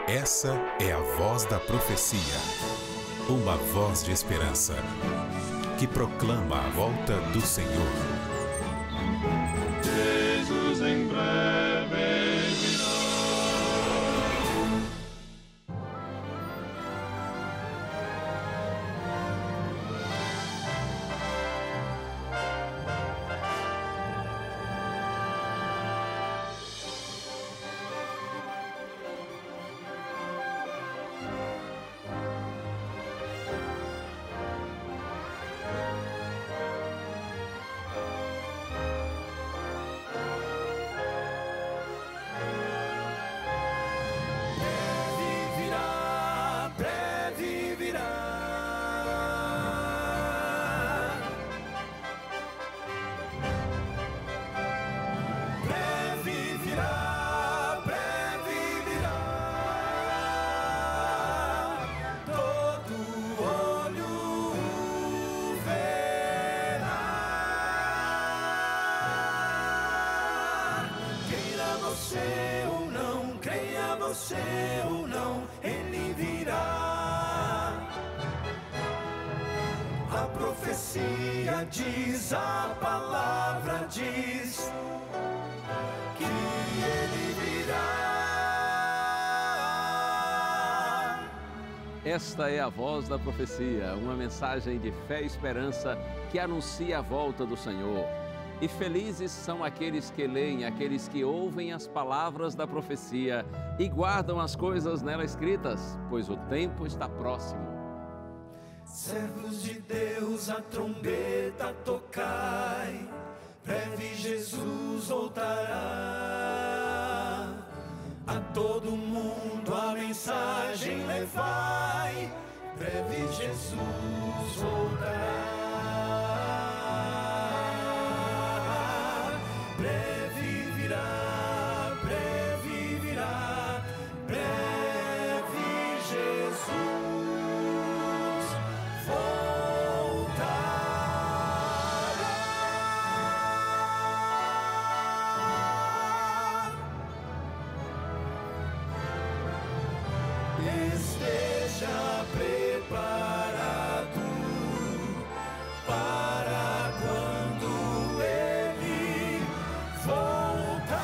Essa é a voz da profecia, uma voz de esperança, que proclama a volta do Senhor. Jesus em breve virá. Você ou não, ele virá. A profecia diz, a palavra diz que ele virá. Esta é a voz da profecia, uma mensagem de fé e esperança que anuncia a volta do Senhor. E felizes são aqueles que leem, aqueles que ouvem as palavras da profecia e guardam as coisas nela escritas, pois o tempo está próximo. Servos de Deus, a trombeta tocai, breve Jesus voltará. A todo mundo a mensagem levai, breve Jesus voltará. Esteja preparado para quando ele voltar.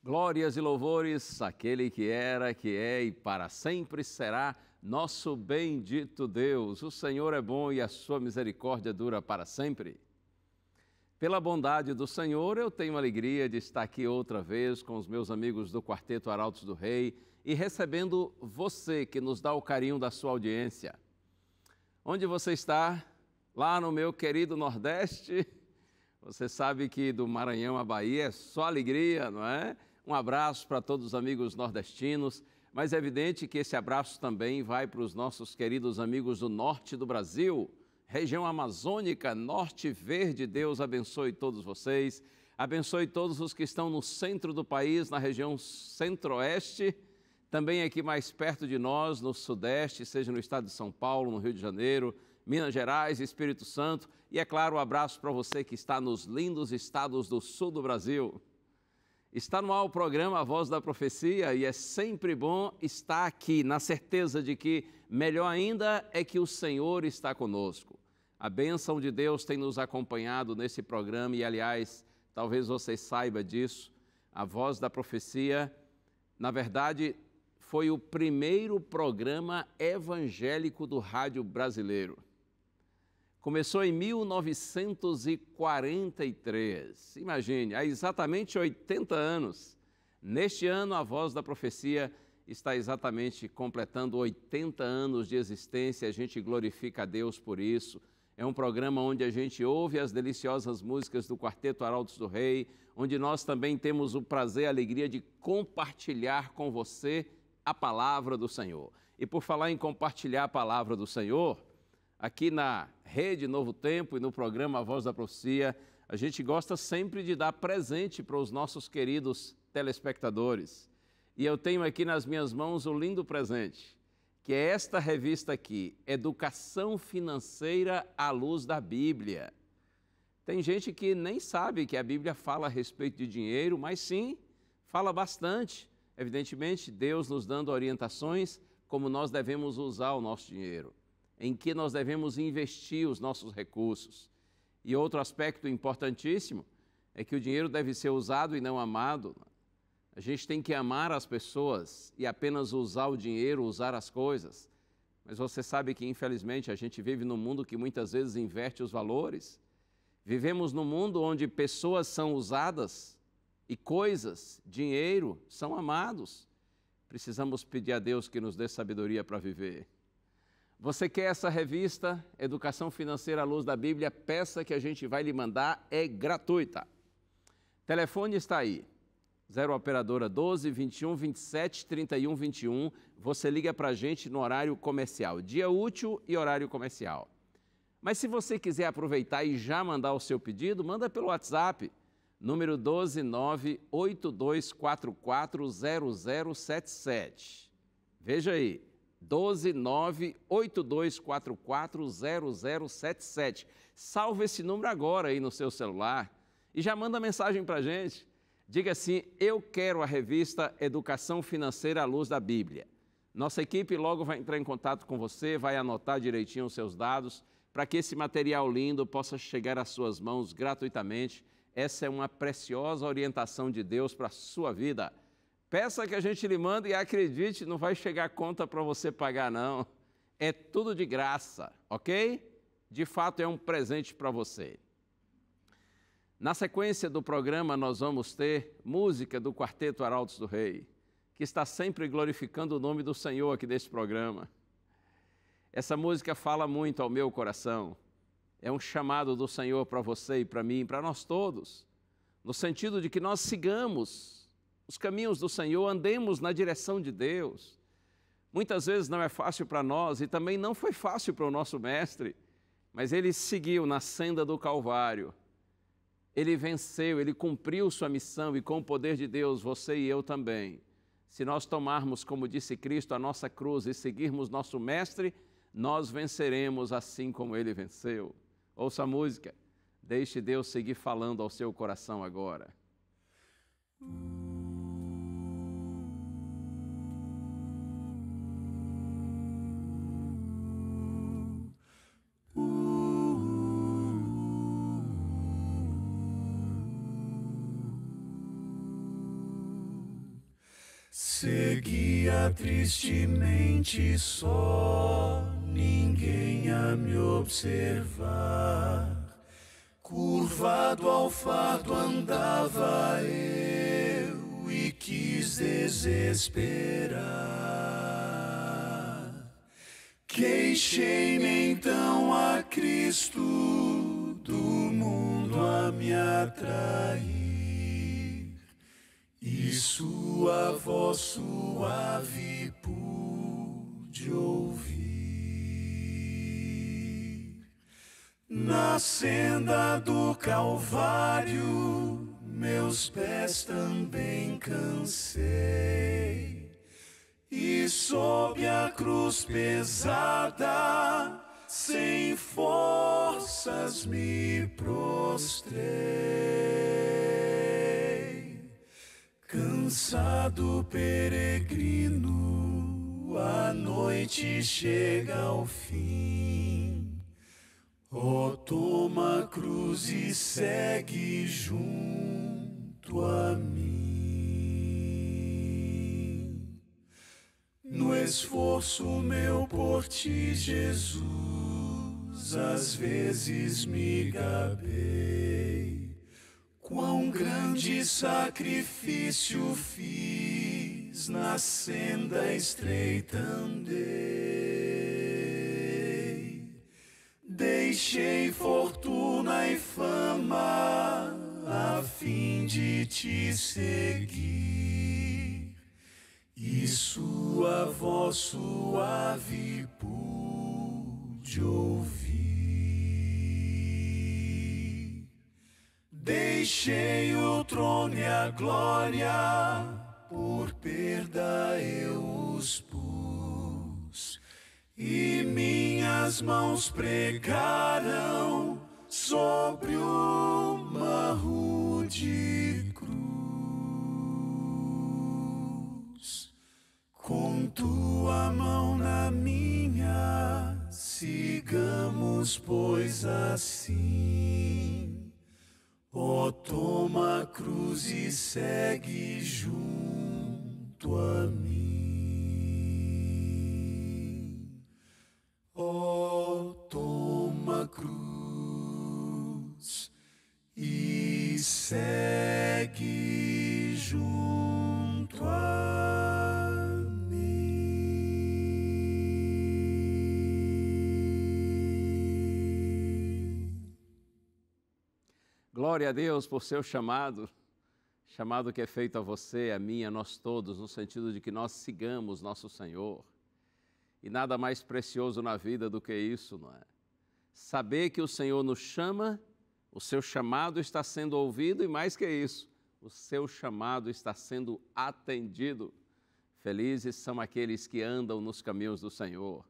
Glórias e louvores àquele que era, que é e para sempre será nosso bendito Deus. O Senhor é bom e a sua misericórdia dura para sempre. Pela bondade do Senhor, eu tenho a alegria de estar aqui outra vez com os meus amigos do Quarteto Arautos do Rei e recebendo você que nos dá o carinho da sua audiência. Onde você está? Lá no meu querido Nordeste? Você sabe que do Maranhão à Bahia é só alegria, não é? Um abraço para todos os amigos nordestinos. Mas é evidente que esse abraço também vai para os nossos queridos amigos do norte do Brasil, região amazônica, norte verde. Deus abençoe todos vocês, abençoe todos os que estão no centro do país, na região centro-oeste, também aqui mais perto de nós, no sudeste, seja no estado de São Paulo, no Rio de Janeiro, Minas Gerais, Espírito Santo, e é claro, um abraço para você que está nos lindos estados do sul do Brasil. Está no ar o programa A Voz da Profecia e é sempre bom estar aqui, na certeza de que melhor ainda é que o Senhor está conosco. A bênção de Deus tem nos acompanhado nesse programa e, aliás, talvez você saiba disso, A Voz da Profecia, na verdade, foi o primeiro programa evangélico do rádio brasileiro. Começou em 1943, imagine, há exatamente 80 anos. Neste ano, a Voz da Profecia está exatamente completando 80 anos de existência, a gente glorifica a Deus por isso. É um programa onde a gente ouve as deliciosas músicas do Quarteto Arautos do Rei, onde nós também temos o prazer e a alegria de compartilhar com você a palavra do Senhor. E por falar em compartilhar a palavra do Senhor, aqui na Rede Novo Tempo e no programa A Voz da Profecia, a gente gosta sempre de dar presente para os nossos queridos telespectadores. E eu tenho aqui nas minhas mãos um lindo presente, que é esta revista aqui, Educação Financeira à Luz da Bíblia. Tem gente que nem sabe que a Bíblia fala a respeito de dinheiro, mas sim, fala bastante. Evidentemente, Deus nos dando orientações como nós devemos usar o nosso dinheiro, em que nós devemos investir os nossos recursos. E outro aspecto importantíssimo é que o dinheiro deve ser usado e não amado. A gente tem que amar as pessoas e apenas usar o dinheiro, usar as coisas. Mas você sabe que, infelizmente, a gente vive num mundo que muitas vezes inverte os valores. Vivemos num mundo onde pessoas são usadas e coisas, dinheiro, são amados. Precisamos pedir a Deus que nos dê sabedoria para viver. Você quer essa revista, Educação Financeira à Luz da Bíblia? Peça que a gente vai lhe mandar, é gratuita. Telefone está aí, 0 operadora 12 21 27 31 21. Você liga para a gente no horário comercial, dia útil e horário comercial. Mas se você quiser aproveitar e já mandar o seu pedido, manda pelo WhatsApp, número 12982440077. Veja aí, 12982440077. Salve esse número agora aí no seu celular e já manda mensagem para a gente. Diga assim: eu quero a revista Educação Financeira à Luz da Bíblia. Nossa equipe logo vai entrar em contato com você, vai anotar direitinho os seus dados para que esse material lindo possa chegar às suas mãos gratuitamente. Essa é uma preciosa orientação de Deus para a sua vida. Peça que a gente lhe manda e acredite, não vai chegar conta para você pagar não. É tudo de graça, ok? De fato é um presente para você. Na sequência do programa nós vamos ter música do Quarteto Arautos do Rei, que está sempre glorificando o nome do Senhor aqui desse programa. Essa música fala muito ao meu coração. É um chamado do Senhor para você e para mim, para nós todos, no sentido de que nós sigamos os caminhos do Senhor, andemos na direção de Deus. Muitas vezes não é fácil para nós e também não foi fácil para o nosso mestre, mas ele seguiu na senda do Calvário. Ele venceu, ele cumpriu sua missão e com o poder de Deus, você e eu também. Se nós tomarmos, como disse Cristo, a nossa cruz e seguirmos nosso mestre, nós venceremos assim como ele venceu. Ouça a música, deixe Deus seguir falando ao seu coração agora. Seguia tristemente só, ninguém a me observar. Curvado ao fardo andava eu e quis desesperar. Queixei-me então a Cristo do mundo a me atrair. E sua voz suave pude ouvir. Na senda do Calvário, meus pés também cansei. E sob a cruz pesada, sem forças me prostrei. Cansado peregrino, a noite chega ao fim. Oh, toma a cruz e segue junto a mim. No esforço meu por ti, Jesus, às vezes me gabei. Quão grande sacrifício fiz, na senda estreita andei. Deixei fortuna e fama a fim de te seguir. E sua voz suave pude ouvir. Deixei o trono e a glória, por perda eu os pus. minhas mãos pregarão sobre uma rude cruz. Com tua mão na minha, sigamos, pois assim. Ó, toma a cruz e segue junto a mim. Ó, toma a cruz e segue junto a mim. Glória a Deus por seu chamado que é feito a você, a mim, a nós todos, no sentido de que nós sigamos nosso Senhor. E nada mais precioso na vida do que isso, não é? Saber que o Senhor nos chama, o seu chamado está sendo ouvido e mais que isso, o seu chamado está sendo atendido. Felizes são aqueles que andam nos caminhos do Senhor.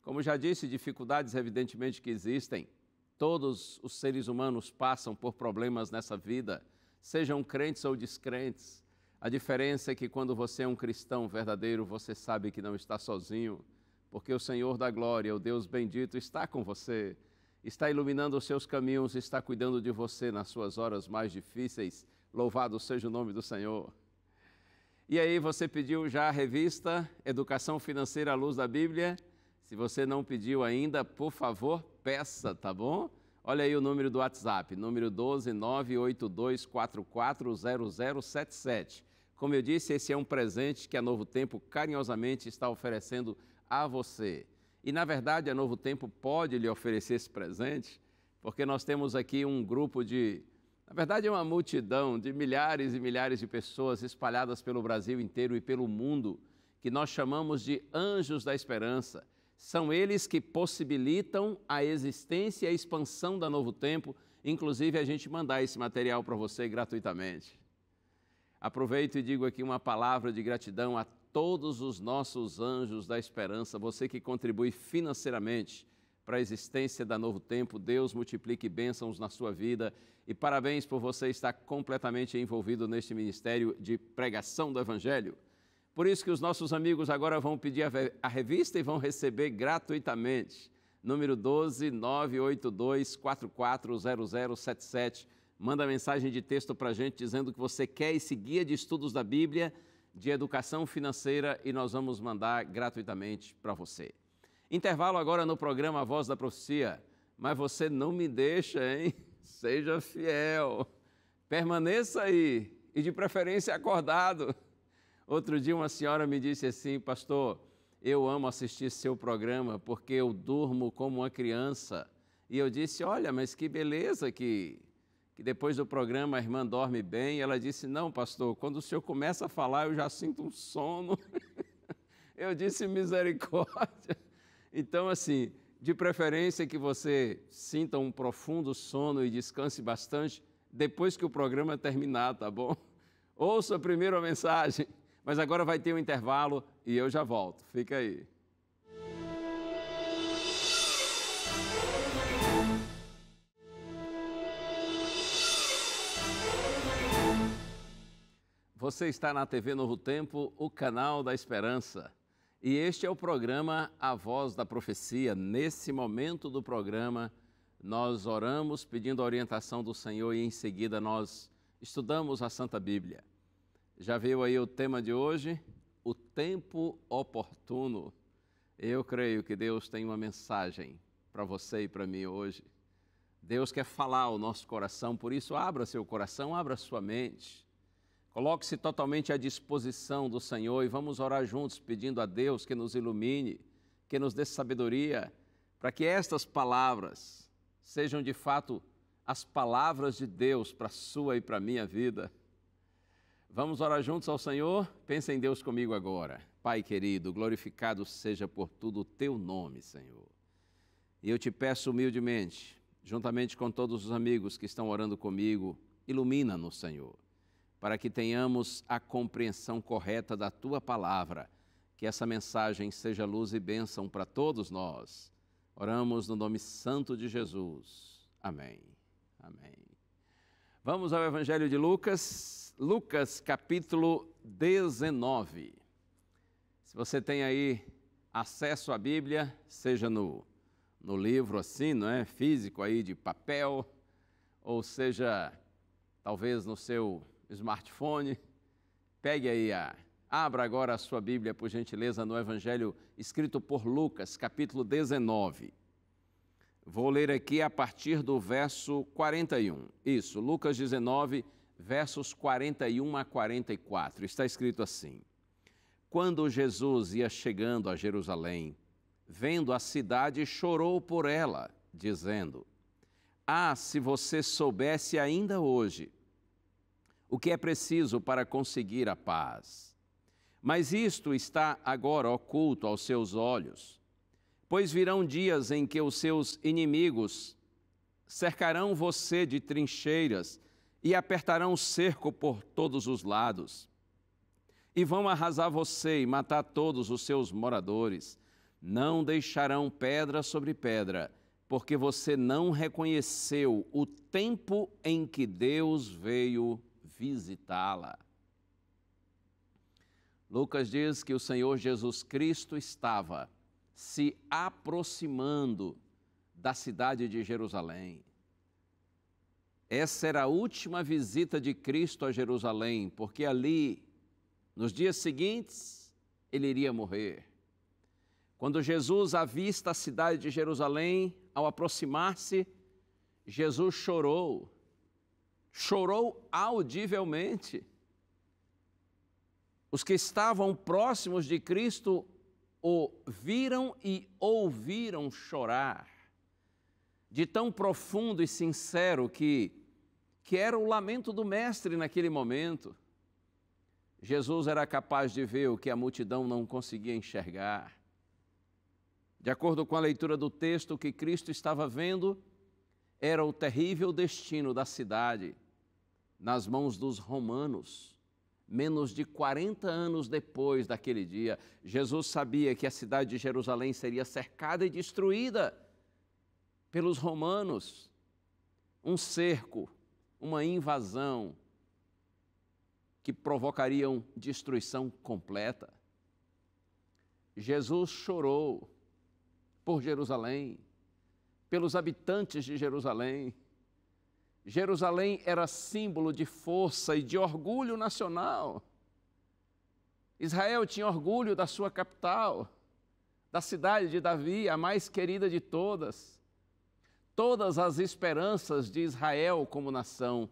Como já disse, dificuldades evidentemente que existem. Todos os seres humanos passam por problemas nessa vida, sejam crentes ou descrentes. A diferença é que quando você é um cristão verdadeiro, você sabe que não está sozinho, porque o Senhor da glória, o Deus bendito, está com você, está iluminando os seus caminhos, está cuidando de você nas suas horas mais difíceis. Louvado seja o nome do Senhor. E aí, você pediu já a revista Educação Financeira à Luz da Bíblia? Se você não pediu ainda, por favor, peça, tá bom? Olha aí o número do WhatsApp, número 12982440077. Como eu disse, esse é um presente que a Novo Tempo carinhosamente está oferecendo a você. E, na verdade, a Novo Tempo pode lhe oferecer esse presente, porque nós temos aqui um grupo na verdade, é uma multidão de milhares e milhares de pessoas espalhadas pelo Brasil inteiro e pelo mundo, que nós chamamos de Anjos da Esperança. São eles que possibilitam a existência e a expansão da Novo Tempo, inclusive a gente mandar esse material para você gratuitamente. Aproveito e digo aqui uma palavra de gratidão a todos os nossos Anjos da Esperança, você que contribui financeiramente para a existência da Novo Tempo. Deus multiplique bênçãos na sua vida e parabéns por você estar completamente envolvido neste ministério de pregação do Evangelho. Por isso que os nossos amigos agora vão pedir a revista e vão receber gratuitamente. Número 12982440077. Manda mensagem de texto para a gente dizendo que você quer esse guia de estudos da Bíblia, de educação financeira, e nós vamos mandar gratuitamente para você. Intervalo agora no programa A Voz da Profecia. Mas você não me deixa, hein? Seja fiel. Permaneça aí e de preferência acordado. Outro dia uma senhora me disse assim: pastor, eu amo assistir seu programa porque eu durmo como uma criança. E eu disse: olha, mas que beleza que depois do programa a irmã dorme bem. E ela disse: não, pastor, quando o senhor começa a falar eu já sinto um sono. Eu disse: misericórdia. Então, assim, de preferência que você sinta um profundo sono e descanse bastante depois que o programa terminar, tá bom? Ouça primeiro a mensagem, mas agora vai ter um intervalo e eu já volto. Fica aí. Você está na TV Novo Tempo, o canal da Esperança. E este é o programa A Voz da Profecia. Nesse momento do programa, nós oramos pedindo a orientação do Senhor e em seguida nós estudamos a Santa Bíblia. Já veio aí o tema de hoje, o tempo oportuno. Eu creio que Deus tem uma mensagem para você e para mim hoje. Deus quer falar ao nosso coração, por isso abra seu coração, abra sua mente. Coloque-se totalmente à disposição do Senhor e vamos orar juntos pedindo a Deus que nos ilumine, que nos dê sabedoria, para que estas palavras sejam de fato as palavras de Deus para a sua e para a minha vida. Vamos orar juntos ao Senhor? Pensa em Deus comigo agora. Pai querido, glorificado seja por tudo o teu nome, Senhor. E eu te peço humildemente, juntamente com todos os amigos que estão orando comigo, ilumina-nos, Senhor, para que tenhamos a compreensão correta da Tua palavra, que essa mensagem seja luz e bênção para todos nós. Oramos no nome santo de Jesus. Amém. Amém. Vamos ao Evangelho de Lucas, Lucas capítulo 19. Se você tem aí acesso à Bíblia, seja no livro assim, não é? Físico aí de papel, ou seja, talvez no seu smartphone, pegue aí, abra agora a sua Bíblia, por gentileza, no Evangelho escrito por Lucas, capítulo 19. Vou ler aqui a partir do verso 41. Isso, Lucas 19, versos 41 a 44. Está escrito assim: Quando Jesus ia chegando a Jerusalém, vendo a cidade, chorou por ela, dizendo: Ah, se você soubesse ainda hoje o que é preciso para conseguir a paz. Mas isto está agora oculto aos seus olhos. Pois virão dias em que os seus inimigos cercarão você de trincheiras e apertarão o cerco por todos os lados. E vão arrasar você e matar todos os seus moradores. Não deixarão pedra sobre pedra, porque você não reconheceu o tempo em que Deus veio visitá-la. Lucas diz que o Senhor Jesus Cristo estava se aproximando da cidade de Jerusalém. Essa era a última visita de Cristo a Jerusalém, porque ali, nos dias seguintes, ele iria morrer. Quando Jesus avista a cidade de Jerusalém, ao aproximar-se, Jesus chorou audivelmente. Os que estavam próximos de Cristo o viram e ouviram chorar, de tão profundo e sincero que era o lamento do Mestre naquele momento. Jesus era capaz de ver o que a multidão não conseguia enxergar. De acordo com a leitura do texto, o que Cristo estava vendo era o terrível destino da cidade nas mãos dos romanos. Menos de 40 anos depois daquele dia, Jesus sabia que a cidade de Jerusalém seria cercada e destruída pelos romanos. Um cerco, uma invasão que provocariam destruição completa. Jesus chorou por Jerusalém, pelos habitantes de Jerusalém. Jerusalém era símbolo de força e de orgulho nacional. Israel tinha orgulho da sua capital, da cidade de Davi, a mais querida de todas. Todas as esperanças de Israel como nação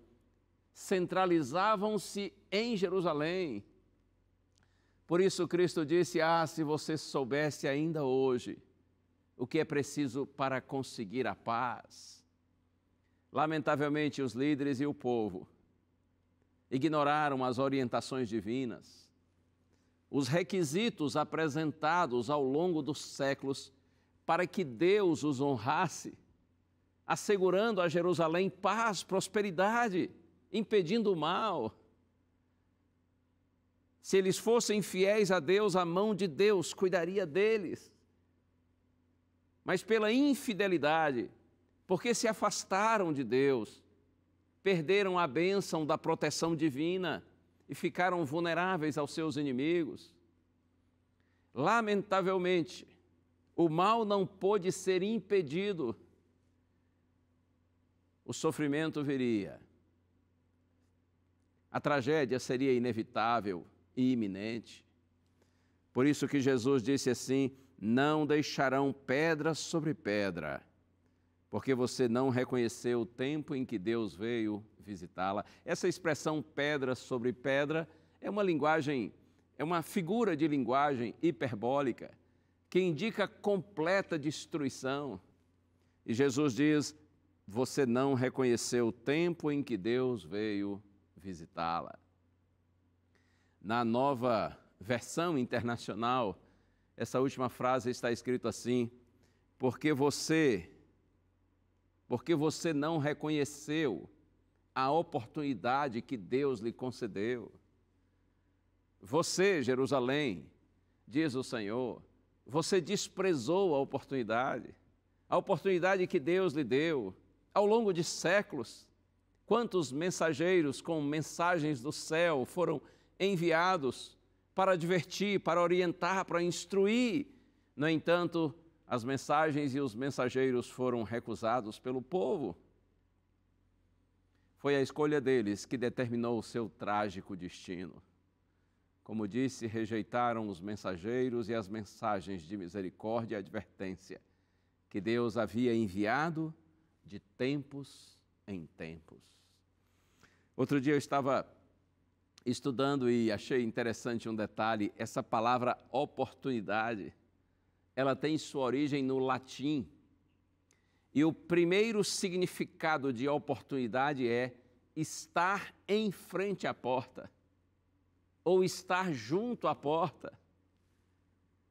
centralizavam-se em Jerusalém. Por isso Cristo disse: Ah, se você soubesse ainda hoje o que é preciso para conseguir a paz. Lamentavelmente, os líderes e o povo ignoraram as orientações divinas, os requisitos apresentados ao longo dos séculos para que Deus os honrasse, assegurando a Jerusalém paz, prosperidade, impedindo o mal. Se eles fossem fiéis a Deus, a mão de Deus cuidaria deles. Mas pela infidelidade, porque se afastaram de Deus, perderam a bênção da proteção divina e ficaram vulneráveis aos seus inimigos. Lamentavelmente, o mal não pôde ser impedido. O sofrimento viria. A tragédia seria inevitável e iminente. Por isso que Jesus disse assim: não deixarão pedra sobre pedra, porque você não reconheceu o tempo em que Deus veio visitá-la. Essa expressão pedra sobre pedra é uma linguagem, é uma figura de linguagem hiperbólica que indica completa destruição. E Jesus diz: você não reconheceu o tempo em que Deus veio visitá-la. Na Nova Versão Internacional, essa última frase está escrito assim: porque você não reconheceu a oportunidade que Deus lhe concedeu. Você, Jerusalém, diz o Senhor, você desprezou a oportunidade. a oportunidade que Deus lhe deu. Ao longo de séculos, quantos mensageiros com mensagens do céu foram enviados para advertir, para orientar, para instruir. No entanto, as mensagens e os mensageiros foram recusados pelo povo. Foi a escolha deles que determinou o seu trágico destino. Como disse, rejeitaram os mensageiros e as mensagens de misericórdia e advertência que Deus havia enviado de tempos em tempos. Outro dia eu estava estudando e achei interessante um detalhe. Essa palavra oportunidade, ela tem sua origem no latim. E o primeiro significado de oportunidade é estar em frente à porta, ou estar junto à porta.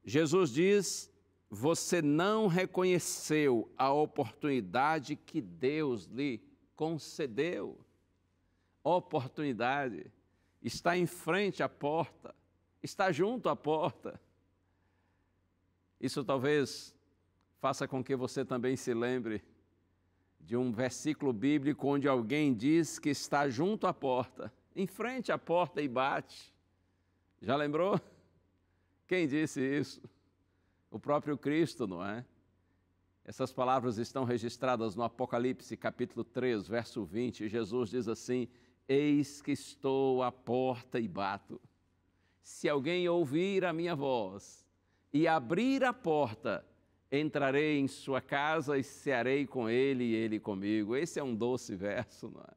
Jesus diz: você não reconheceu a oportunidade que Deus lhe concedeu. Oportunidade. Está em frente à porta, está junto à porta. Isso talvez faça com que você também se lembre de um versículo bíblico onde alguém diz que está junto à porta, em frente à porta e bate. Já lembrou? Quem disse isso? O próprio Cristo, não é? Essas palavras estão registradas no Apocalipse, capítulo 3, verso 20. Jesus diz assim: eis que estou à porta e bato. Se alguém ouvir a minha voz e abrir a porta, entrarei em sua casa e cearei com ele e ele comigo. Esse é um doce verso, não é?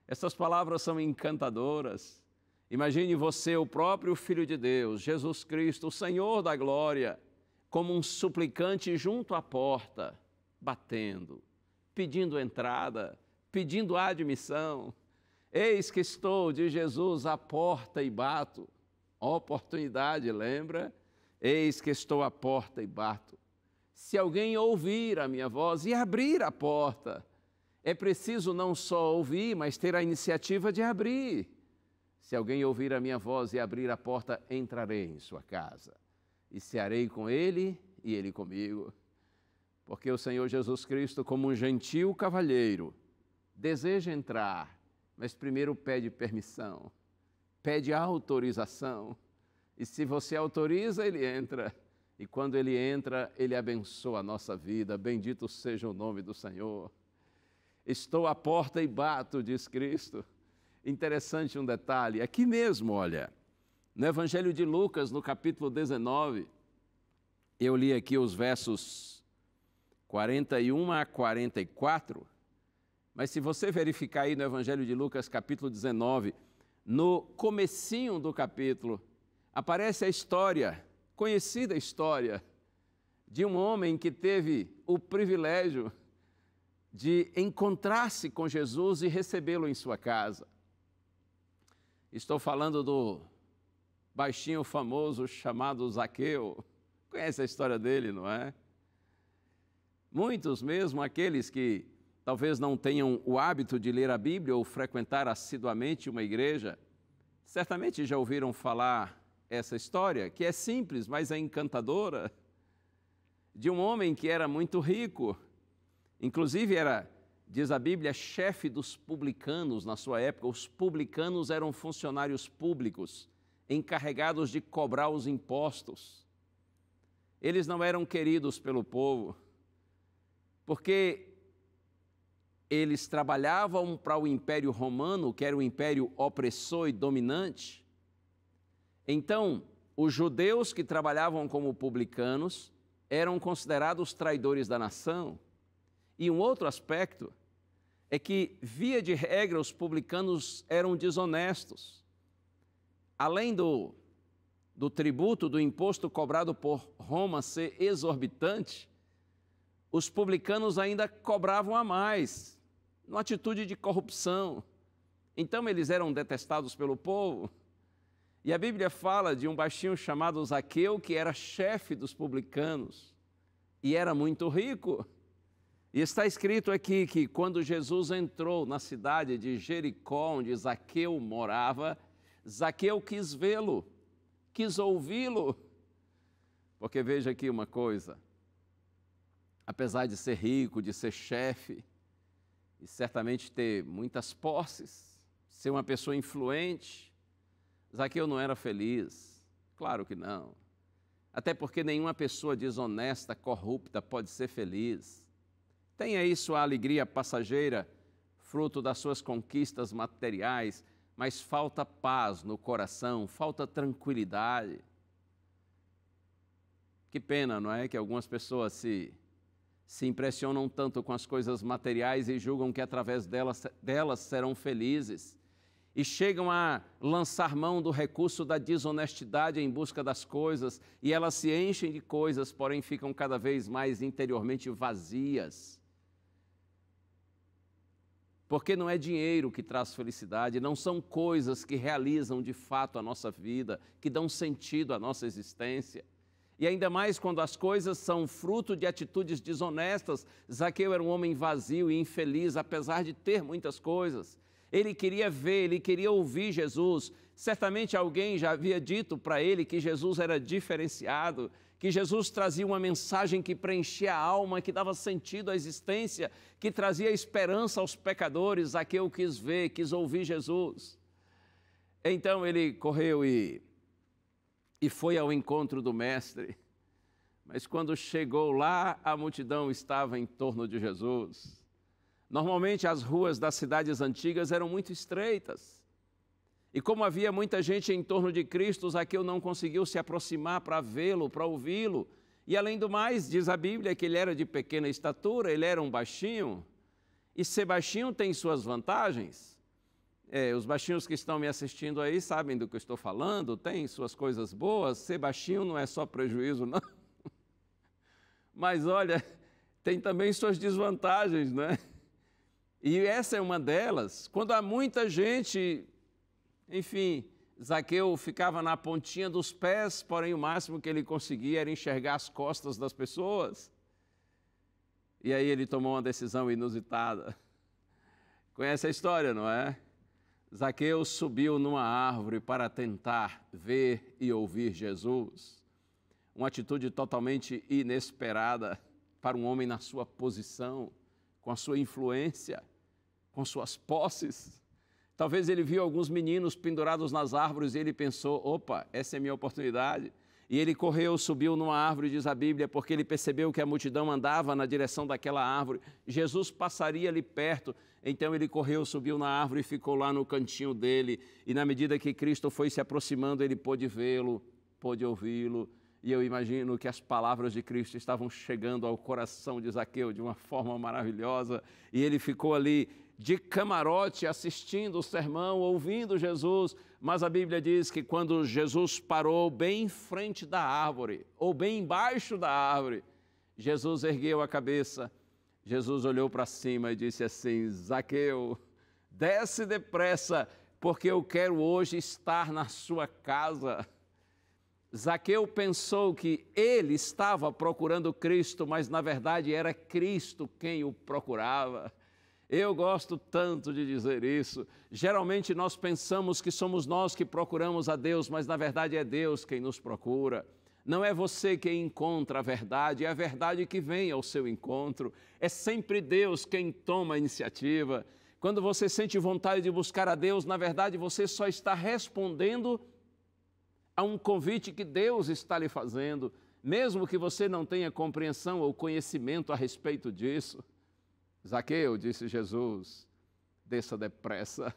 Essas palavras são encantadoras. Imagine você, o próprio Filho de Deus, Jesus Cristo, o Senhor da glória, como um suplicante junto à porta, batendo, pedindo entrada, pedindo admissão. Eis que estou, diz Jesus, à porta e bato. Oportunidade, lembra? Eis que estou à porta e bato. Se alguém ouvir a minha voz e abrir a porta, é preciso não só ouvir, mas ter a iniciativa de abrir. Se alguém ouvir a minha voz e abrir a porta, entrarei em sua casa e cearei com ele e ele comigo. Porque o Senhor Jesus Cristo, como um gentil cavalheiro, deseja entrar, mas primeiro pede permissão, pede autorização. E se você autoriza, ele entra. E quando ele entra, ele abençoa a nossa vida. Bendito seja o nome do Senhor. Estou à porta e bato, diz Cristo. Interessante um detalhe, aqui mesmo, olha, no Evangelho de Lucas, no capítulo 19, eu li aqui os versos 41 a 44, mas se você verificar aí no Evangelho de Lucas, capítulo 19, no comecinho do capítulo, aparece a história, conhecida história, de um homem que teve o privilégio de encontrar-se com Jesus e recebê-lo em sua casa. Estou falando do baixinho famoso chamado Zaqueu. Conhece a história dele, não é? Muitos mesmo, aqueles que talvez não tenham o hábito de ler a Bíblia ou frequentar assiduamente uma igreja, certamente já ouviram falar essa história, que é simples, mas é encantadora, de um homem que era muito rico, inclusive era, diz a Bíblia, chefe dos publicanos na sua época. Os publicanos eram funcionários públicos, encarregados de cobrar os impostos. Eles não eram queridos pelo povo, porque eles trabalhavam para o Império Romano, que era o império opressor e dominante. Então, os judeus que trabalhavam como publicanos eram considerados traidores da nação. E um outro aspecto é que, via de regra, os publicanos eram desonestos. Além do tributo, do imposto cobrado por Roma ser exorbitante, os publicanos ainda cobravam a mais, numa atitude de corrupção. Então, eles eram detestados pelo povo. E a Bíblia fala de um baixinho chamado Zaqueu, que era chefe dos publicanos e era muito rico. E está escrito aqui que quando Jesus entrou na cidade de Jericó, onde Zaqueu morava, Zaqueu quis vê-lo, quis ouvi-lo. Porque veja aqui uma coisa, apesar de ser rico, de ser chefe, e certamente ter muitas posses, ser uma pessoa influente, Zaqueu não era feliz. Claro que não. Até porque nenhuma pessoa desonesta, corrupta, pode ser feliz. Tem aí sua alegria passageira, fruto das suas conquistas materiais, mas falta paz no coração, falta tranquilidade. Que pena, não é? Que algumas pessoas se impressionam tanto com as coisas materiais e julgam que através delas serão felizes. E chegam a lançar mão do recurso da desonestidade em busca das coisas, e elas se enchem de coisas, porém ficam cada vez mais interiormente vazias. Porque não é dinheiro que traz felicidade, não são coisas que realizam de fato a nossa vida, que dão sentido à nossa existência. E ainda mais quando as coisas são fruto de atitudes desonestas. Zaqueu era um homem vazio e infeliz, apesar de ter muitas coisas. Ele queria ver, ele queria ouvir Jesus. Certamente alguém já havia dito para ele que Jesus era diferenciado, que Jesus trazia uma mensagem que preenchia a alma, que dava sentido à existência, que trazia esperança aos pecadores. Zaqueu quis ver, quis ouvir Jesus. Então ele correu e foi ao encontro do Mestre. Mas quando chegou lá, a multidão estava em torno de Jesus. Normalmente as ruas das cidades antigas eram muito estreitas. E como havia muita gente em torno de Cristo, Zaqueu não conseguiu se aproximar para vê-lo, para ouvi-lo. E além do mais, diz a Bíblia que ele era de pequena estatura, ele era um baixinho. E ser baixinho tem suas vantagens. Os baixinhos que estão me assistindo aí sabem do que eu estou falando, tem suas coisas boas. Ser baixinho não é só prejuízo, não. Mas olha, tem também suas desvantagens, não é? E essa é uma delas. Quando há muita gente, enfim, Zaqueu ficava na pontinha dos pés, porém o máximo que ele conseguia era enxergar as costas das pessoas. E aí ele tomou uma decisão inusitada. Conhece a história, não é? Zaqueu subiu numa árvore para tentar ver e ouvir Jesus. Uma atitude totalmente inesperada para um homem na sua posição, com a sua influência, com suas posses. Talvez ele viu alguns meninos pendurados nas árvores e ele pensou, opa, essa é a minha oportunidade. E ele correu, subiu numa árvore, diz a Bíblia, porque ele percebeu que a multidão andava na direção daquela árvore. Jesus passaria ali perto. Então ele correu, subiu na árvore e ficou lá no cantinho dele. E na medida que Cristo foi se aproximando, ele pôde vê-lo, pôde ouvi-lo. E eu imagino que as palavras de Cristo estavam chegando ao coração de Zaqueu de uma forma maravilhosa. E ele ficou ali de camarote, assistindo o sermão, ouvindo Jesus. Mas a Bíblia diz que quando Jesus parou bem em frente da árvore, ou bem embaixo da árvore, Jesus ergueu a cabeça, Jesus olhou para cima e disse assim, Zaqueu, desce depressa, porque eu quero hoje estar na sua casa. Zaqueu pensou que ele estava procurando Cristo, mas na verdade era Cristo quem o procurava. Eu gosto tanto de dizer isso. Geralmente nós pensamos que somos nós que procuramos a Deus, mas na verdade é Deus quem nos procura. Não é você quem encontra a verdade, é a verdade que vem ao seu encontro. É sempre Deus quem toma a iniciativa. Quando você sente vontade de buscar a Deus, na verdade você só está respondendo a um convite que Deus está lhe fazendo, mesmo que você não tenha compreensão ou conhecimento a respeito disso. Zaqueu, disse Jesus, desça depressa,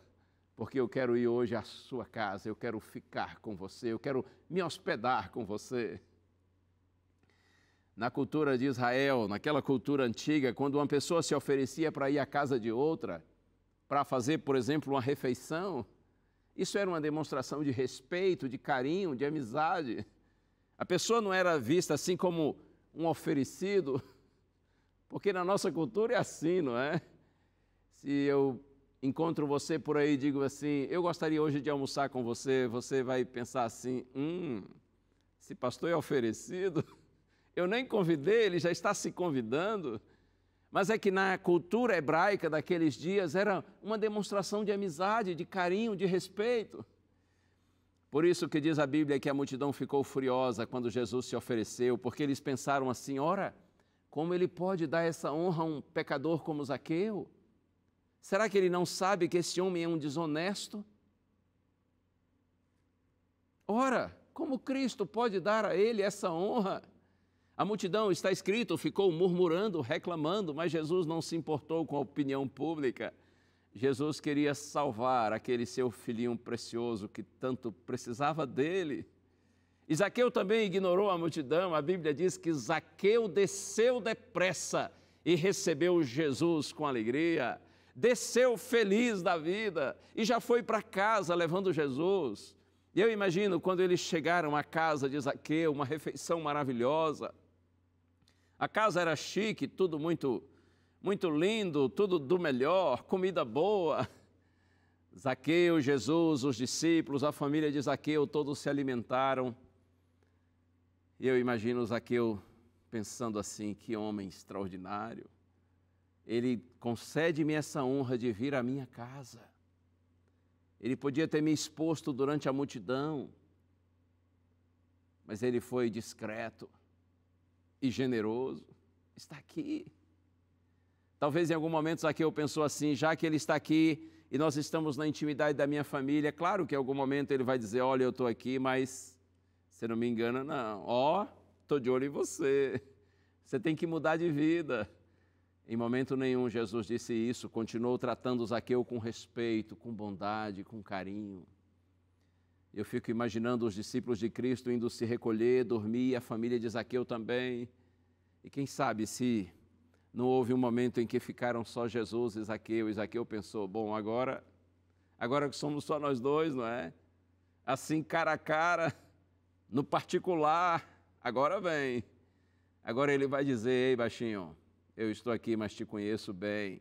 porque eu quero ir hoje à sua casa, eu quero ficar com você, eu quero me hospedar com você. Na cultura de Israel, naquela cultura antiga, quando uma pessoa se oferecia para ir à casa de outra, para fazer, por exemplo, uma refeição, isso era uma demonstração de respeito, de carinho, de amizade. A pessoa não era vista assim como um oferecido, porque na nossa cultura é assim, não é? Se eu encontro você por aí e digo assim, eu gostaria hoje de almoçar com você, você vai pensar assim, esse pastor é oferecido, eu nem convidei, ele já está se convidando. Mas é que na cultura hebraica daqueles dias era uma demonstração de amizade, de carinho, de respeito. Por isso que diz a Bíblia que a multidão ficou furiosa quando Jesus se ofereceu, porque eles pensaram assim, ora, Como ele pode dar essa honra a um pecador como Zaqueu? Será que ele não sabe que esse homem é um desonesto? Ora, como Cristo pode dar a ele essa honra? A multidão, está escrito, ficou murmurando, reclamando, mas Jesus não se importou com a opinião pública. Jesus queria salvar aquele seu filhinho precioso que tanto precisava dele. E Zaqueu também ignorou a multidão. A Bíblia diz que Zaqueu desceu depressa e recebeu Jesus com alegria. Desceu feliz da vida e já foi para casa levando Jesus. E eu imagino quando eles chegaram à casa de Zaqueu, uma refeição maravilhosa. A casa era chique, tudo muito lindo, tudo do melhor, comida boa. Zaqueu, Jesus, os discípulos, a família de Zaqueu, todos se alimentaram. E eu imagino Zaqueu pensando assim, que homem extraordinário. Ele concede-me essa honra de vir à minha casa. Ele podia ter me exposto durante a multidão, mas ele foi discreto e generoso. Está aqui. Talvez em algum momento Zaqueu pensou assim, já que ele está aqui e nós estamos na intimidade da minha família, claro que em algum momento ele vai dizer, olha, eu estou aqui, mas você não me engana não. Estou de olho em você. Você tem que mudar de vida. Em momento nenhum Jesus disse isso, continuou tratando Zaqueu com respeito, com bondade, com carinho. Eu fico imaginando os discípulos de Cristo indo se recolher, dormir, a família de Zaqueu também. E quem sabe se não houve um momento em que ficaram só Jesus e Zaqueu pensou, bom, agora que somos só nós dois, não é? Assim, cara a cara, no particular, agora vem. Agora ele vai dizer, ei, baixinho, eu estou aqui, mas te conheço bem,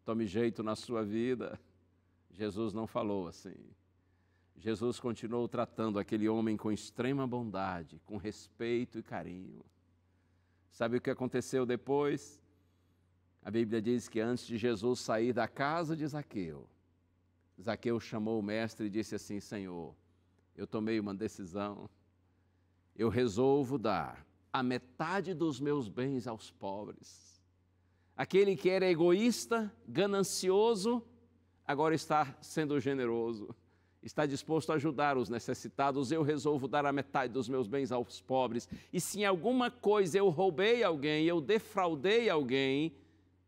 tome jeito na sua vida. Jesus não falou assim. Jesus continuou tratando aquele homem com extrema bondade, com respeito e carinho. Sabe o que aconteceu depois? A Bíblia diz que antes de Jesus sair da casa de Zaqueu, Zaqueu chamou o mestre e disse assim, Senhor, eu tomei uma decisão, eu resolvo dar a metade dos meus bens aos pobres. Aquele que era egoísta, ganancioso, agora está sendo generoso, está disposto a ajudar os necessitados. Eu resolvo dar a metade dos meus bens aos pobres. E se em alguma coisa eu roubei alguém, eu defraudei alguém,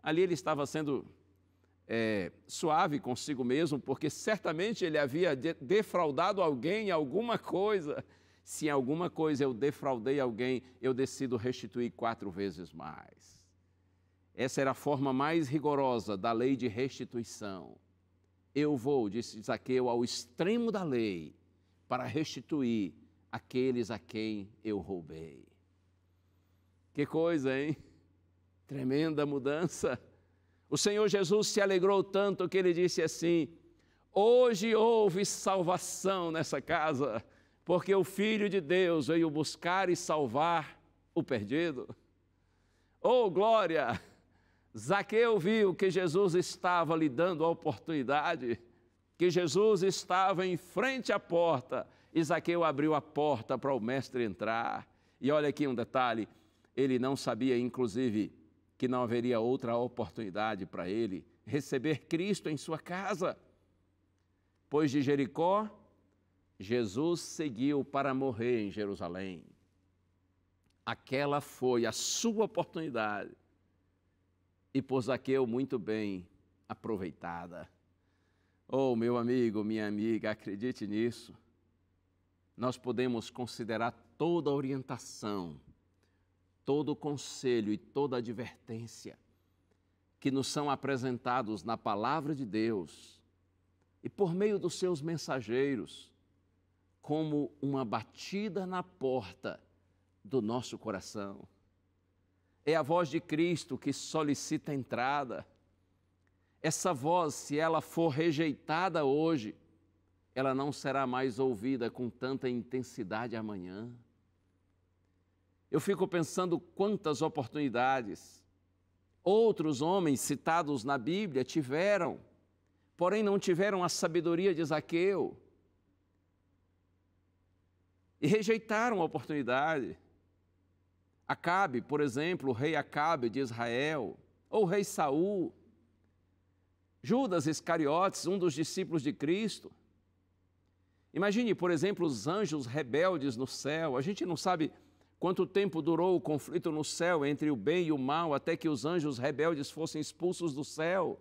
ali ele estava sendo suave consigo mesmo, porque certamente ele havia defraudado alguém em alguma coisa. Se em alguma coisa eu defraudei alguém, eu decido restituir 4 vezes mais. Essa era a forma mais rigorosa da lei de restituição. Eu vou, disse Zaqueu, ao extremo da lei para restituir aqueles a quem eu roubei. Que coisa, hein? Tremenda mudança. O Senhor Jesus se alegrou tanto que ele disse assim, hoje houve salvação nessa casa, porque o Filho de Deus veio buscar e salvar o perdido. Oh, glória! Zaqueu viu que Jesus estava lhe dando a oportunidade, que Jesus estava em frente à porta, e Zaqueu abriu a porta para o mestre entrar. E olha aqui um detalhe, ele não sabia, inclusive, que não haveria outra oportunidade para ele receber Cristo em sua casa. Pois de Jericó, Jesus seguiu para morrer em Jerusalém. Aquela foi a sua oportunidade. E por Zaqueu muito bem aproveitada. Oh, meu amigo, minha amiga, acredite nisso. Nós podemos considerar toda a orientação, todo o conselho e toda a advertência que nos são apresentados na palavra de Deus e por meio dos seus mensageiros, como uma batida na porta do nosso coração. É a voz de Cristo que solicita a entrada. Essa voz, se ela for rejeitada hoje, ela não será mais ouvida com tanta intensidade amanhã. Eu fico pensando quantas oportunidades outros homens citados na Bíblia tiveram, porém não tiveram a sabedoria de Zaqueu e rejeitaram a oportunidade. Acabe, por exemplo, o rei Acabe de Israel, ou o rei Saul, Judas Iscariotes, um dos discípulos de Cristo. Imagine, por exemplo, os anjos rebeldes no céu. A gente não sabe quanto tempo durou o conflito no céu entre o bem e o mal, até que os anjos rebeldes fossem expulsos do céu.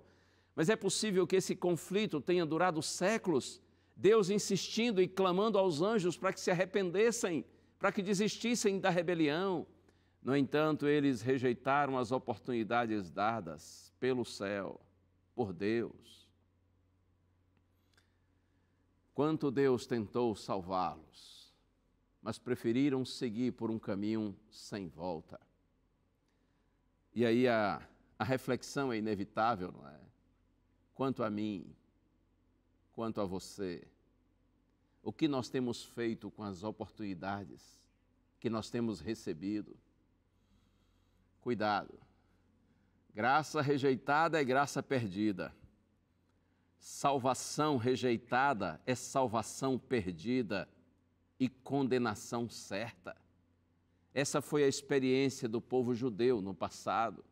Mas é possível que esse conflito tenha durado séculos, Deus insistindo e clamando aos anjos para que se arrependessem, para que desistissem da rebelião. No entanto, eles rejeitaram as oportunidades dadas pelo céu, por Deus. Quanto Deus tentou salvá-los, mas preferiram seguir por um caminho sem volta. E aí a reflexão é inevitável, não é? Quanto a mim, quanto a você, o que nós temos feito com as oportunidades que nós temos recebido? Cuidado, graça rejeitada é graça perdida. Salvação rejeitada é salvação perdida e condenação certa. Essa foi a experiência do povo judeu no passado.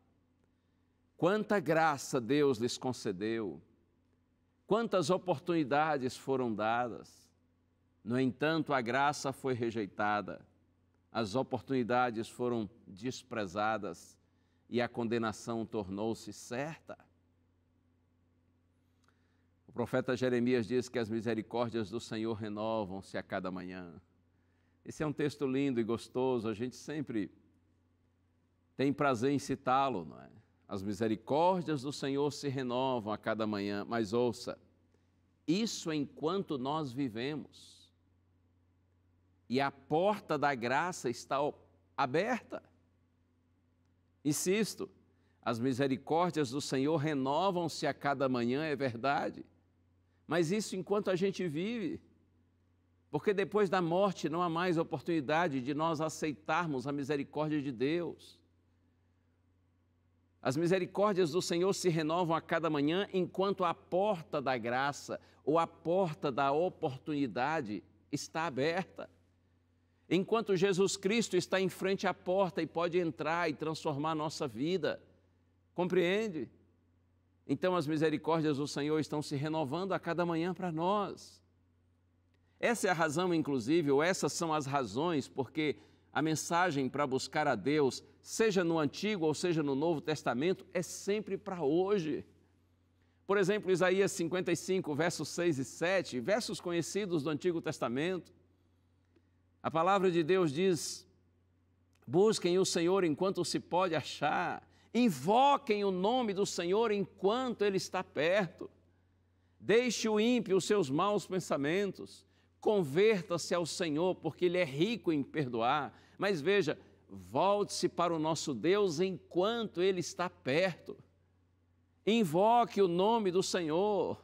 Quanta graça Deus lhes concedeu, quantas oportunidades foram dadas. No entanto, a graça foi rejeitada, as oportunidades foram desprezadas e a condenação tornou-se certa. O profeta Jeremias diz que as misericórdias do Senhor renovam-se a cada manhã. Esse é um texto lindo e gostoso, a gente sempre tem prazer em citá-lo, não é? As misericórdias do Senhor se renovam a cada manhã, mas ouça, isso enquanto nós vivemos. E a porta da graça está aberta. Insisto, as misericórdias do Senhor renovam-se a cada manhã, é verdade. Mas isso enquanto a gente vive, porque depois da morte não há mais oportunidade de nós aceitarmos a misericórdia de Deus. As misericórdias do Senhor se renovam a cada manhã enquanto a porta da graça ou a porta da oportunidade está aberta. Enquanto Jesus Cristo está em frente à porta e pode entrar e transformar a nossa vida. Compreende? Então as misericórdias do Senhor estão se renovando a cada manhã para nós. Essa é a razão, inclusive, ou essas são as razões porque a mensagem para buscar a Deus, seja no Antigo ou seja no Novo Testamento, é sempre para hoje. Por exemplo, Isaías 55, versos 6 e 7, versos conhecidos do Antigo Testamento. A palavra de Deus diz: busquem o Senhor enquanto se pode achar, invoquem o nome do Senhor enquanto Ele está perto. Deixe o ímpio os seus maus pensamentos, converta-se ao Senhor, porque Ele é rico em perdoar. Mas veja, volte-se para o nosso Deus enquanto Ele está perto. Invoque o nome do Senhor,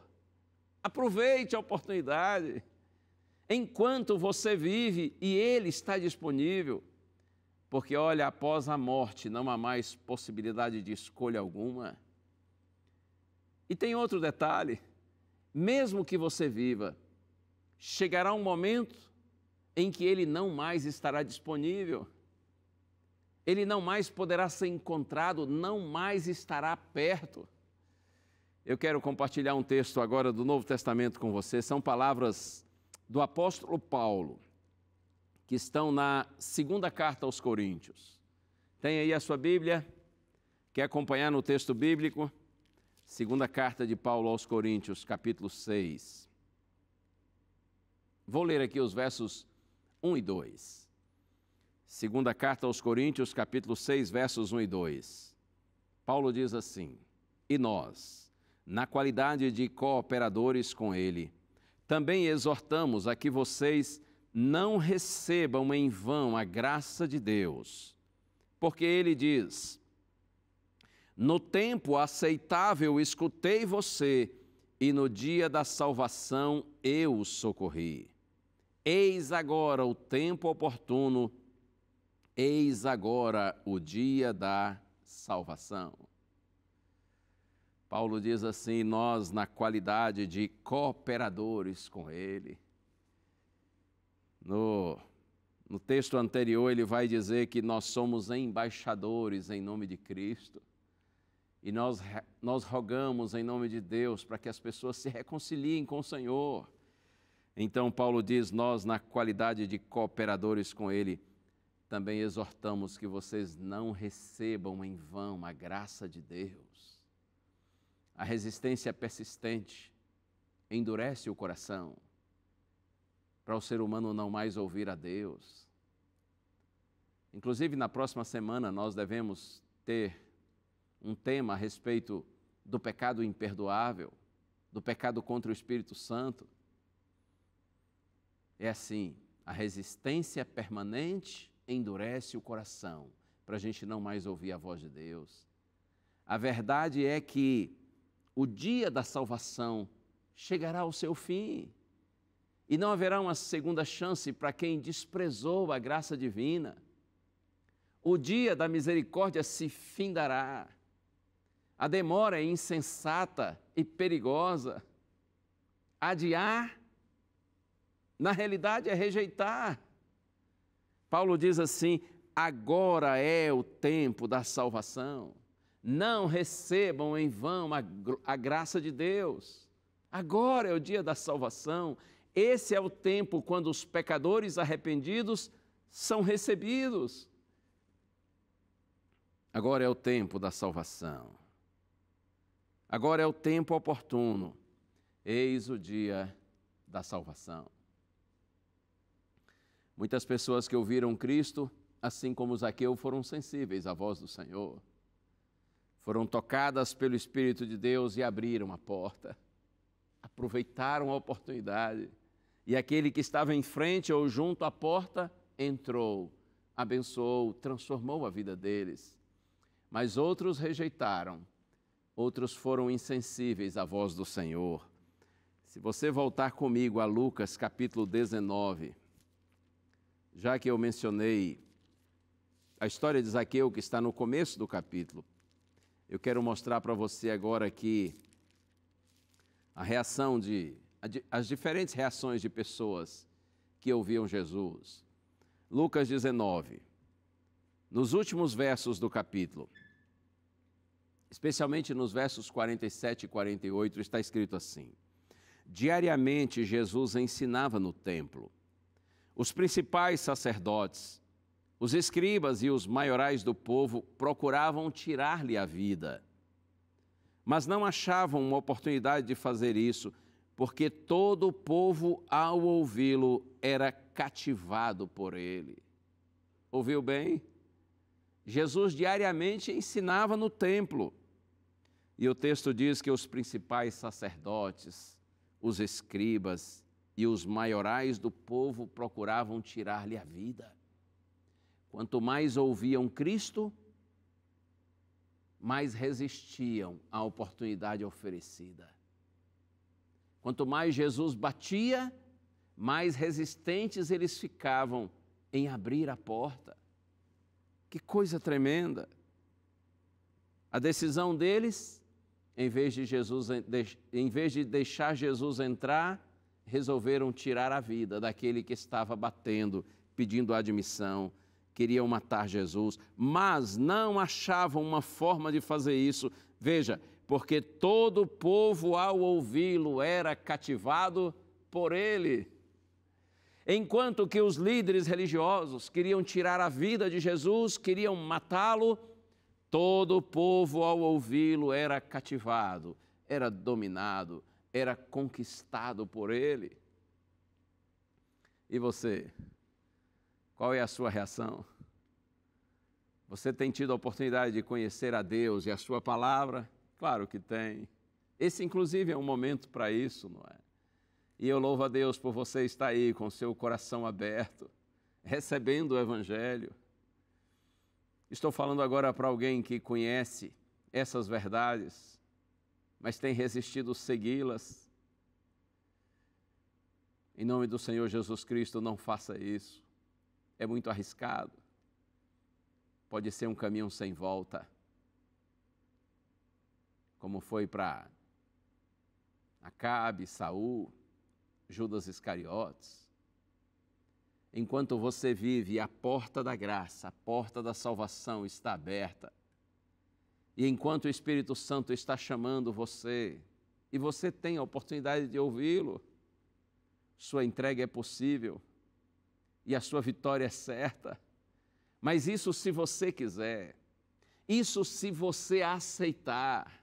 aproveite a oportunidade. Enquanto você vive e Ele está disponível, porque olha, após a morte não há mais possibilidade de escolha alguma. E tem outro detalhe, mesmo que você viva, chegará um momento em que Ele não mais estará disponível, Ele não mais poderá ser encontrado, não mais estará perto. Eu quero compartilhar um texto agora do Novo Testamento com você, são palavras do apóstolo Paulo, que estão na segunda carta aos Coríntios. Tem aí a sua Bíblia? Quer acompanhar no texto bíblico? Segunda carta de Paulo aos Coríntios, capítulo 6. Vou ler aqui os versos 1 e 2. Segunda carta aos Coríntios, capítulo 6, versos 1 e 2. Paulo diz assim: e nós, na qualidade de cooperadores com ele, também exortamos a que vocês não recebam em vão a graça de Deus, porque ele diz: no tempo aceitável escutei você, e no dia da salvação eu os socorri. Eis agora o tempo oportuno, eis agora o dia da salvação. Paulo diz assim: nós, na qualidade de cooperadores com ele, no No texto anterior, ele vai dizer que nós somos embaixadores em nome de Cristo. E nós rogamos em nome de Deus para que as pessoas se reconciliem com o Senhor. Então, Paulo diz, nós, na qualidade de cooperadores com Ele, também exortamos que vocês não recebam em vão a graça de Deus. A resistência persistente endurece o coração para o ser humano não mais ouvir a Deus. Inclusive, na próxima semana, nós devemos ter um tema a respeito do pecado imperdoável, do pecado contra o Espírito Santo. É assim, a resistência permanente endurece o coração para a gente não mais ouvir a voz de Deus. A verdade é que o dia da salvação chegará ao seu fim e não haverá uma segunda chance para quem desprezou a graça divina. O dia da misericórdia se findará. A demora é insensata e perigosa. Adiar, na realidade, é rejeitar. Paulo diz assim, agora é o tempo da salvação. Não recebam em vão a graça de Deus. Agora é o dia da salvação. Esse é o tempo quando os pecadores arrependidos são recebidos. Agora é o tempo da salvação. Agora é o tempo oportuno. Eis o dia da salvação. Muitas pessoas que ouviram Cristo, assim como Zaqueu, foram sensíveis à voz do Senhor. Foram tocadas pelo Espírito de Deus e abriram a porta. Aproveitaram a oportunidade. E aquele que estava em frente ou junto à porta, entrou, abençoou, transformou a vida deles. Mas outros rejeitaram. Outros foram insensíveis à voz do Senhor. Se você voltar comigo a Lucas capítulo 19, já que eu mencionei a história de Zaqueu, que está no começo do capítulo, eu quero mostrar para você agora aqui as diferentes reações de pessoas que ouviam Jesus. Lucas 19, nos últimos versos do capítulo, especialmente nos versos 47 e 48, está escrito assim: diariamente Jesus ensinava no templo. Os principais sacerdotes, os escribas e os maiorais do povo procuravam tirar-lhe a vida, mas não achavam uma oportunidade de fazer isso, porque todo o povo, ao ouvi-lo, era cativado por ele. Ouviu bem? Jesus diariamente ensinava no templo. E o texto diz que os principais sacerdotes, os escribas e os maiorais do povo procuravam tirar-lhe a vida. Quanto mais ouviam Cristo, mais resistiam à oportunidade oferecida. Quanto mais Jesus batia, mais resistentes eles ficavam em abrir a porta. Que coisa tremenda! A decisão deles, em vez de deixar Jesus entrar, resolveram tirar a vida daquele que estava batendo, pedindo admissão, queriam matar Jesus, mas não achavam uma forma de fazer isso. Veja, porque todo o povo, ao ouvi-lo, era cativado por ele. Enquanto que os líderes religiosos queriam tirar a vida de Jesus, queriam matá-lo, todo o povo, ao ouvi-lo, era cativado, era dominado, era conquistado por ele. E você? Qual é a sua reação? Você tem tido a oportunidade de conhecer a Deus e a sua palavra? Claro que tem. Esse, inclusive, é um momento para isso, não é? E eu louvo a Deus por você estar aí com o seu coração aberto, recebendo o Evangelho. Estou falando agora para alguém que conhece essas verdades, mas tem resistido segui-las. Em nome do Senhor Jesus Cristo, não faça isso. É muito arriscado. Pode ser um caminho sem volta, como foi para Acabe, Saul, Judas Iscariotes. enquanto você vive, a porta da graça, a porta da salvação está aberta. E enquanto o Espírito Santo está chamando você, e você tem a oportunidade de ouvi-lo, sua entrega é possível e a sua vitória é certa. Mas isso se você quiser, isso se você aceitar.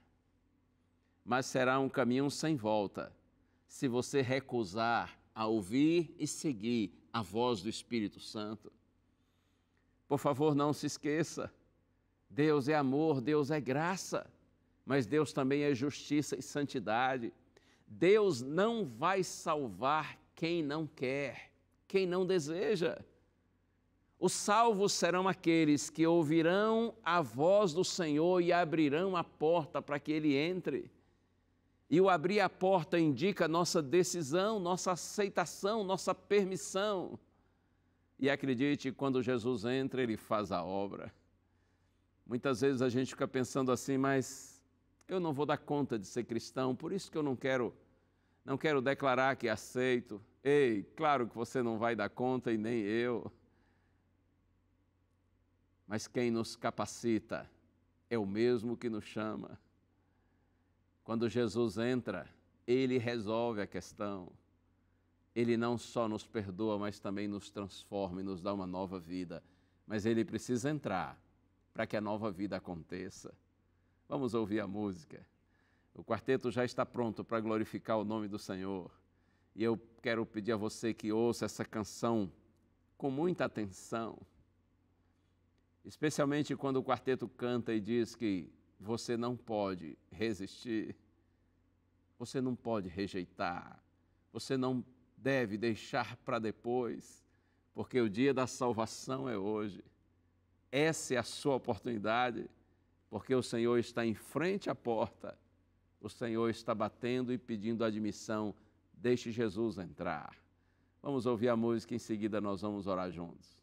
Mas será um caminho sem volta se você recusar a ouvir e seguir a voz do Espírito Santo. Por favor, não se esqueça, Deus é amor, Deus é graça, mas Deus também é justiça e santidade. Deus não vai salvar quem não quer, quem não deseja. Os salvos serão aqueles que ouvirão a voz do Senhor e abrirão a porta para que Ele entre. E o abrir a porta indica nossa decisão, nossa aceitação, nossa permissão. E acredite, quando Jesus entra, Ele faz a obra. Muitas vezes a gente fica pensando assim, mas eu não vou dar conta de ser cristão, por isso que eu não quero declarar que aceito. Ei, claro que você não vai dar conta e nem eu. Mas quem nos capacita é o mesmo que nos chama. Quando Jesus entra, Ele resolve a questão. Ele não só nos perdoa, mas também nos transforma e nos dá uma nova vida. Mas Ele precisa entrar para que a nova vida aconteça. Vamos ouvir a música. O quarteto já está pronto para glorificar o nome do Senhor. E eu quero pedir a você que ouça essa canção com muita atenção. Especialmente quando o quarteto canta e diz que você não pode resistir, você não pode rejeitar, você não deve deixar para depois, porque o dia da salvação é hoje. Essa é a sua oportunidade, porque o Senhor está em frente à porta, o Senhor está batendo e pedindo admissão. Deixe Jesus entrar. Vamos ouvir a música, em seguida nós vamos orar juntos.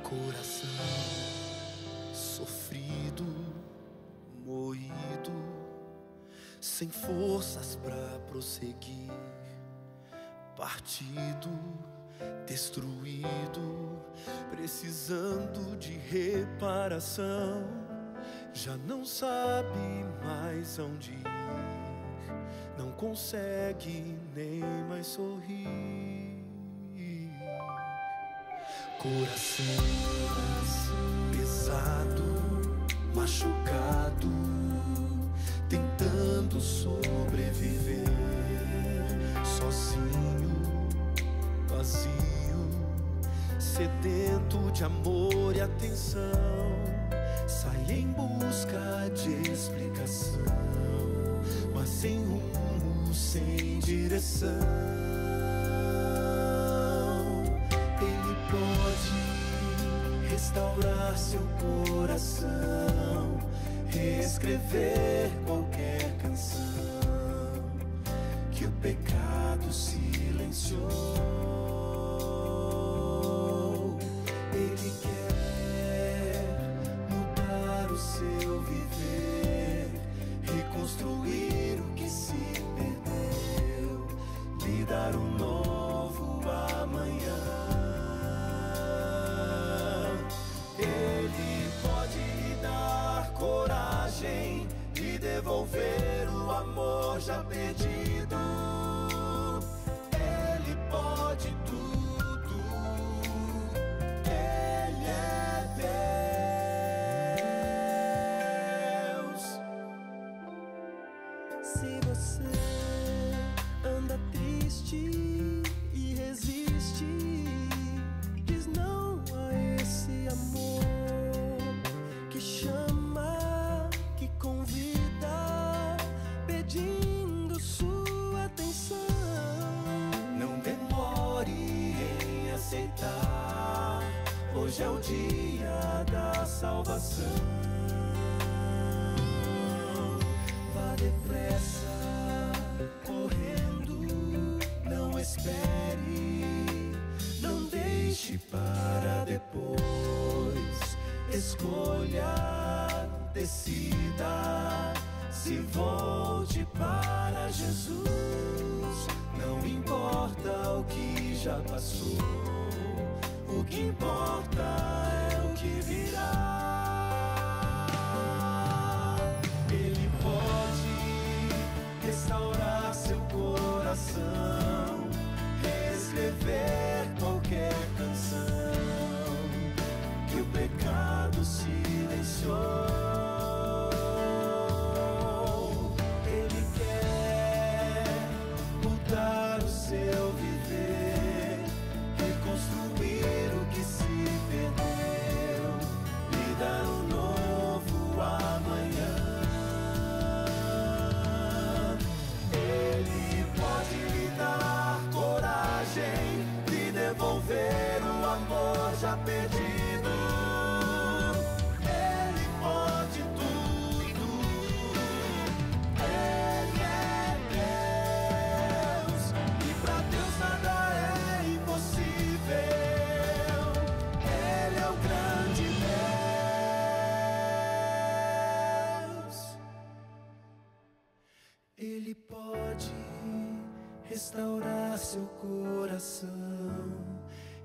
Coração sofrido, moído, sem forças pra prosseguir, partido, destruído, precisando de reparação, já não sabe mais aonde ir, não consegue nem mais sorrir. Coração pesado, machucado, tentando sobreviver, sozinho, vazio, sedento de amor e atenção, sai em busca de explicação, mas sem rumo, sem direção. Ele pode restaurar seu coração, reescrever qualquer canção que o pecado silenciou. Ele quer mudar o seu viver, reconstruir o que se perdeu, lhe dar um novo amanhã. Ele pode lhe dar coragem, lhe devolver o amor já perdido. Ele pode tudo, Ele é Deus. Se você anda triste e resiste, diz não a esse amor que chama, que convida, pedindo sua atenção. Não demore em aceitar, hoje é o dia da salvação. Vá depressa, correndo, não espere, não deixe para decida, se volte para Jesus. Não importa o que já passou, o que importa é o que virá. Ele pode restaurar seu coração, reescrever qualquer canção que o pecado silenciou. Ele quer mudar o seu viver, reconstruir o que se perdeu, lhe dar um novo amanhã. Ele pode lhe dar coragem, lhe devolver o amor já perdido. Ele pode tudo, Ele é Deus, e pra Deus nada é impossível. Ele é o grande Deus. Ele pode restaurar seu coração,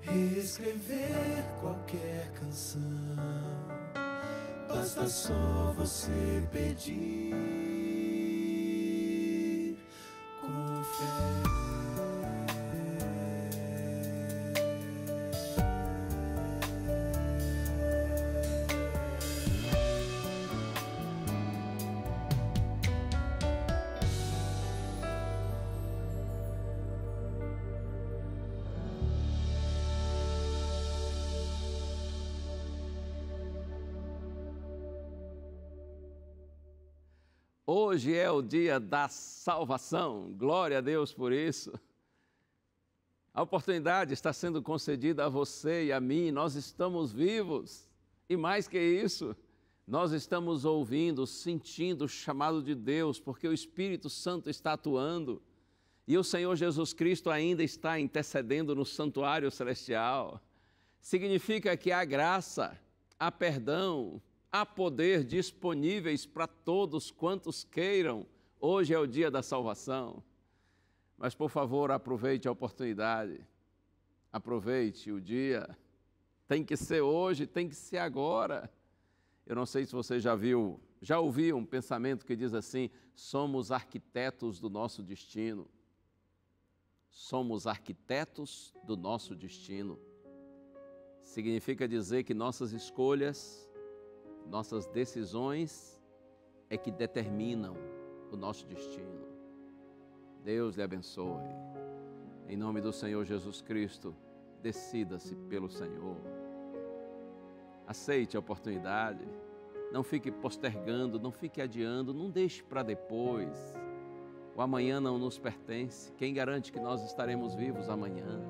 reescrever qualquer canção. Basta só você pedir com fé. Hoje é o dia da salvação, glória a Deus por isso. A oportunidade está sendo concedida a você e a mim, nós estamos vivos. E mais que isso, nós estamos ouvindo, sentindo o chamado de Deus, porque o Espírito Santo está atuando. E o Senhor Jesus Cristo ainda está intercedendo no santuário celestial. Significa que há graça, há perdão, há poder disponíveis para todos quantos queiram. Hoje é o dia da salvação. Mas, por favor, aproveite a oportunidade. Aproveite o dia. Tem que ser hoje, tem que ser agora. Eu não sei se você já ouviu um pensamento que diz assim: somos arquitetos do nosso destino. Somos arquitetos do nosso destino. Significa dizer que nossas escolhas, nossas decisões é que determinam o nosso destino. Deus lhe abençoe. Em nome do Senhor Jesus Cristo, decida-se pelo Senhor. Aceite a oportunidade. Não fique postergando, não fique adiando, não deixe para depois. O amanhã não nos pertence. Quem garante que nós estaremos vivos amanhã?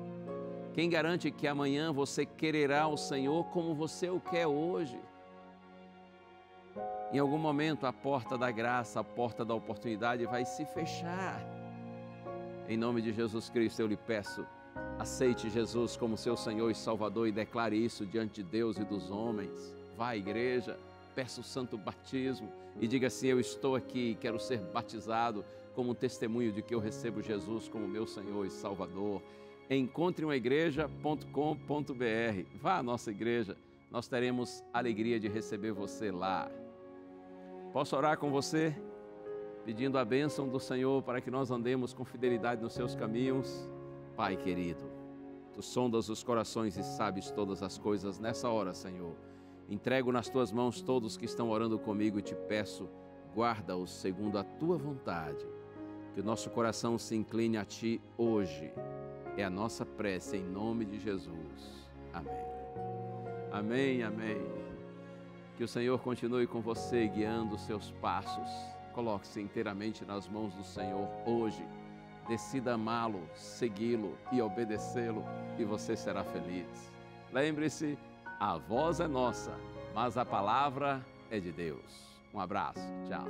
Quem garante que amanhã você quererá o Senhor como você o quer hoje? Em algum momento a porta da graça, a porta da oportunidade vai se fechar. Em nome de Jesus Cristo eu lhe peço, aceite Jesus como seu Senhor e Salvador e declare isso diante de Deus e dos homens. Vá à igreja, peça o santo batismo e diga assim: eu estou aqui e quero ser batizado como um testemunho de que eu recebo Jesus como meu Senhor e Salvador. Encontreumaigreja.com.br. Vá à nossa igreja, nós teremos alegria de receber você lá. Posso orar com você, pedindo a bênção do Senhor para que nós andemos com fidelidade nos seus caminhos? Pai querido, Tu sondas os corações e sabes todas as coisas. Nessa hora, Senhor, entrego nas Tuas mãos todos que estão orando comigo e Te peço, guarda-os segundo a Tua vontade. Que o nosso coração se incline a Ti hoje. É a nossa prece em nome de Jesus. Amém. Amém, amém. Que o Senhor continue com você, guiando os seus passos. Coloque-se inteiramente nas mãos do Senhor hoje. Decida amá-lo, segui-lo e obedecê-lo, e você será feliz. Lembre-se, a voz é nossa, mas a palavra é de Deus. Um abraço, tchau.